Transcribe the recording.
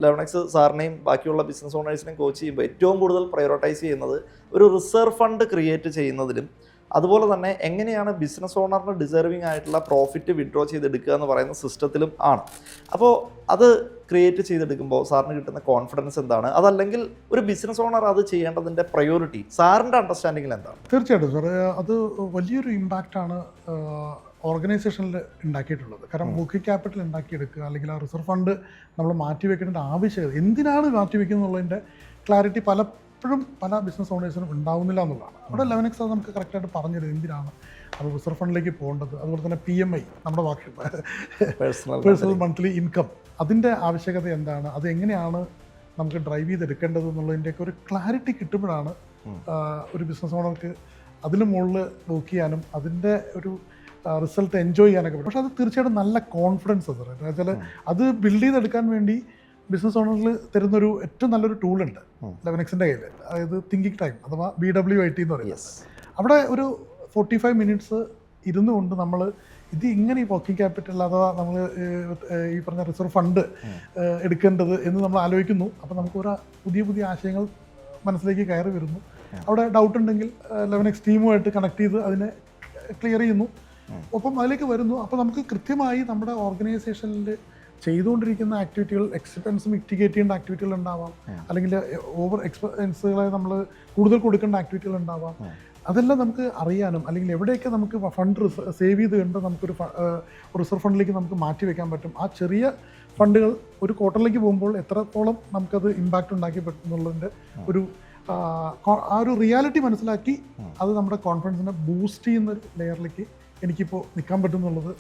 ലെവനെക്സ് സാറിനെയും ബാക്കിയുള്ള business ഓണേഴ്സിനെയും coach ചെയ്യുമ്പോൾ ഏറ്റവും കൂടുതൽ പ്രയോറിറ്റൈസ് ചെയ്യുന്നത് ഒരു റിസർവ് ഫണ്ട് ക്രിയേറ്റ് ചെയ്യുന്നതിലും അതുപോലെ തന്നെ എങ്ങനെയാണ് ബിസിനസ് ഓണറിന് ഡിസർവിങ് ആയിട്ടുള്ള പ്രോഫിറ്റ് വിഡ്രോ ചെയ്തെടുക്കുക എന്ന് പറയുന്ന സിസ്റ്റത്തിലും ആണ്. അപ്പോൾ അത് ക്രിയേറ്റ് ചെയ്തെടുക്കുമ്പോൾ സാറിന് കിട്ടുന്ന കോൺഫിഡൻസ് എന്താണ്? അതല്ലെങ്കിൽ ഒരു ബിസിനസ് ഓണർ അത് ചെയ്യേണ്ടതിൻ്റെ പ്രയോറിറ്റി സാറിൻ്റെ അണ്ടർസ്റ്റാൻഡിങ്ങിൽ എന്താണ്? തീർച്ചയായിട്ടും സാർ, അത് വലിയൊരു ഇമ്പാക്റ്റാണ് ഓർഗനൈസേഷനിൽ ഉണ്ടാക്കിയിട്ടുള്ളത്. കാരണം വർക്കിംഗ് ക്യാപിറ്റൽ ഉണ്ടാക്കിയെടുക്കുക, അല്ലെങ്കിൽ ആ റിസർവ് ഫണ്ട് നമ്മൾ മാറ്റിവെക്കേണ്ട ആവശ്യകത എന്തിനാണ് മാറ്റിവെക്കുന്നത് എന്നുള്ളതിൻ്റെ ക്ലാരിറ്റി പലപ്പോഴും പല ബിസിനസ് ഓണേഴ്സിനും ഉണ്ടാവുന്നില്ല എന്നുള്ളതാണ്. അവിടെ ലെവനെക്സ് അത് നമുക്ക് കറക്റ്റായിട്ട് പറഞ്ഞുതരും എന്തിനാണ് അത് റിസർവ് ഫണ്ടിലേക്ക് പോകേണ്ടത്. അതുപോലെ തന്നെ PMI, നമ്മുടെ വാക്ക് പേഴ്സണൽ മന്ത്ലി ഇൻകം, അതിൻ്റെ ആവശ്യകത എന്താണ്, അത് എങ്ങനെയാണ് നമുക്ക് ഡ്രൈവ് ചെയ്തെടുക്കേണ്ടത് എന്നുള്ളതിൻ്റെയൊക്കെ ഒരു ക്ലാരിറ്റി കിട്ടുമ്പോഴാണ് ഒരു ബിസിനസ് ഓണർക്ക് അതിന് മുകളിൽ വർക്ക് ചെയ്യാനും അതിൻ്റെ ഒരു റിസൾട്ട് എൻജോയ് ചെയ്യാനൊക്കെ പറ്റും. പക്ഷേ അത് തീർച്ചയായിട്ടും നല്ല കോൺഫിഡൻസ് സാർ. എന്താ വെച്ചാൽ അത് ബിൽഡ് ചെയ്തെടുക്കാൻ വേണ്ടി ബിസിനസ് ഓണറിൽ തരുന്നൊരു ഏറ്റവും നല്ലൊരു ടൂളുണ്ട് ലെവനെക്സിൻ്റെ കയ്യിൽ. അതായത് തിങ്കിങ് ടൈം അഥവാ BWIT എന്ന് പറയുന്നത്. അവിടെ ഒരു 45 മിനിറ്റ്സ് ഇരുന്നു കൊണ്ട് നമ്മൾ ഇത് ഇങ്ങനെ ഈ വർക്കിംഗ് ക്യാപിറ്റൽ അഥവാ നമ്മൾ ഈ പറഞ്ഞ റിസർവ് ഫണ്ട് എടുക്കേണ്ടത് എന്ന് നമ്മൾ ആലോചിക്കുന്നു. അപ്പോൾ നമുക്കൊരു പുതിയ ആശയങ്ങൾ മനസ്സിലേക്ക് കയറി വരുന്നു. അവിടെ ഡൗട്ട് ഉണ്ടെങ്കിൽ ലെവനെക്സ് ടീമുമായിട്ട് കണക്ട് ചെയ്ത് അതിനെ ക്ലിയർ ചെയ്യുന്നു, ഒപ്പം അതിലേക്ക് വരുന്നു. അപ്പോൾ നമുക്ക് കൃത്യമായി നമ്മുടെ ഓർഗനൈസേഷനിൽ ചെയ്തുകൊണ്ടിരിക്കുന്ന ആക്ടിവിറ്റികൾ, എക്സ്പെൻസ് മിറ്റിഗേറ്റ് ചെയ്യേണ്ട ആക്ടിവിറ്റികൾ ഉണ്ടാവാം, അല്ലെങ്കിൽ ഓവർ എക്സ്പെൻസുകളെ നമ്മൾ കൂടുതൽ കൊടുക്കേണ്ട ആക്ടിവിറ്റികൾ ഉണ്ടാവാം. അതെല്ലാം നമുക്ക് അറിയാനും, അല്ലെങ്കിൽ എവിടെയൊക്കെ നമുക്ക് ഫണ്ട് സേവ് ചെയ്ത് കണ്ട് നമുക്കൊരു റിസർവ് ഫണ്ടിലേക്ക് നമുക്ക് മാറ്റി വെക്കാൻ പറ്റും. ആ ചെറിയ ഫണ്ടുകൾ ഒരു ക്വാർട്ടറിലേക്ക് പോകുമ്പോൾ എത്രത്തോളം നമുക്കത് ഇമ്പാക്റ്റ് ഉണ്ടാക്കി പറ്റുന്നുള്ളതിൻ്റെ ആ ഒരു റിയാലിറ്റി മനസ്സിലാക്കി അത് നമ്മുടെ കോൺഫിഡൻസിനെ ബൂസ്റ്റ് ചെയ്യുന്ന ഒരു ലെയറിലേക്ക് എനിക്കിപ്പോൾ നിൽക്കാൻ പറ്റും എന്നുള്ളത്